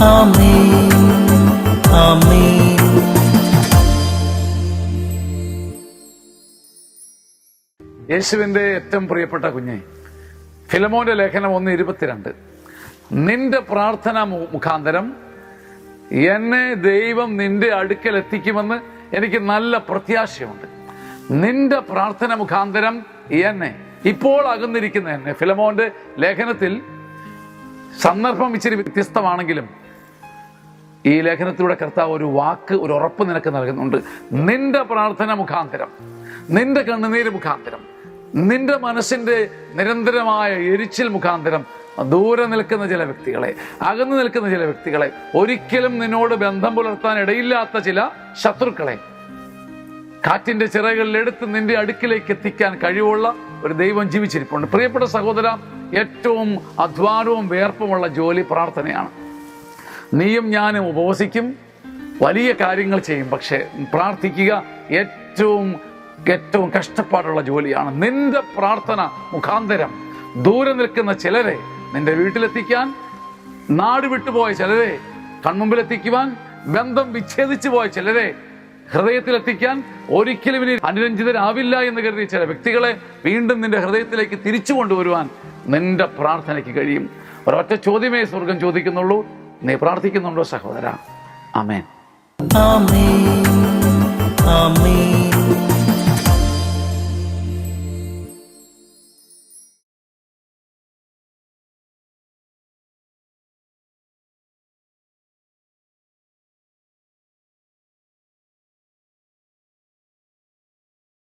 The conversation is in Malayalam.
ആമേൻ ആമേൻ. യേശുവിന്റെ ഏറ്റവും പ്രിയപ്പെട്ട കുഞ്ഞെ, ഫിലമോന്റെ ലേഖനം 1:22. നിന്റെ പ്രാർത്ഥന മുഖാന്തരം എന്നെ ദൈവം നിന്റെ അടുക്കൽ എത്തിക്കുമെന്ന് എനിക്ക് നല്ല പ്രത്യാശയുണ്ട്. നിന്റെ പ്രാർത്ഥന മുഖാന്തരം എന്നെ, ഇപ്പോൾ അകന്നിരിക്കുന്ന എന്നെ. ഫിലമോന്റെ ലേഖനത്തിൽ സന്ദർഭം ഇച്ചിരി വ്യത്യസ്തമാണെങ്കിലും ഈ ലേഖനത്തിലൂടെ കർത്താവ് ഒരു വാക്ക്, ഒരു ഉറപ്പ് നിനക്ക് നൽകുന്നുണ്ട്. നിന്റെ പ്രാർത്ഥന മുഖാന്തരം, നിന്റെ കണ്ണുനീര് മുഖാന്തരം, നിന്റെ മനസ്സിന്റെ നിരന്തരമായ എരിച്ചിൽ മുഖാന്തരം ദൂരെ നിൽക്കുന്ന ചില വ്യക്തികളെ, അകന്നു നിൽക്കുന്ന ചില വ്യക്തികളെ, ഒരിക്കലും നിന്നോട് ബന്ധം പുലർത്താൻ ഇടയില്ലാത്ത ചില ശത്രുക്കളെ കാറ്റിന്റെ ചിറകളിൽ എടുത്ത് നിന്റെ അടുക്കിലേക്ക് എത്തിക്കാൻ കഴിവുള്ള ഒരു ദൈവം ജീവിച്ചിരിപ്പുണ്ട്. പ്രിയപ്പെട്ട സഹോദര, ഏറ്റവും അധ്വാനവും വേർപ്പുമുള്ള ജോലി പ്രാർത്ഥനയാണ്. നീയും ഞാനും ഉപവസിക്കും, വലിയ കാര്യങ്ങൾ ചെയ്യും, പക്ഷേ പ്രാർത്ഥിക്കുക ഏറ്റവും കഷ്ടപ്പാടുള്ള ജോലിയാണ്. നിന്റെ പ്രാർത്ഥന മുഖാന്തരം ദൂരെ നിൽക്കുന്ന ചിലരെ നിന്റെ വീട്ടിലെത്തിക്കാൻ, നാട് വിട്ടുപോയ ചിലരെ കൺമുമ്പിലെത്തിക്കുവാൻ, ബന്ധം വിച്ഛേദിച്ചു പോയ ചിലരെ ഹൃദയത്തിലെത്തിക്കാൻ, ഒരിക്കലും ഇനി അനുരഞ്ജിതരാവില്ല എന്ന് കരുതിയ ചില വ്യക്തികളെ വീണ്ടും നിന്റെ ഹൃദയത്തിലേക്ക് തിരിച്ചു കൊണ്ടുവരുവാൻ നിന്റെ പ്രാർത്ഥനയ്ക്ക് കഴിയും. ഒരൊറ്റ ചോദ്യമേ സ്വർഗം ചോദിക്കുന്നുള്ളൂ, നീ പ്രാർത്ഥിക്കുന്നുണ്ടോ സഹോദര? ആമേൻ ആമേൻ ആമേൻ.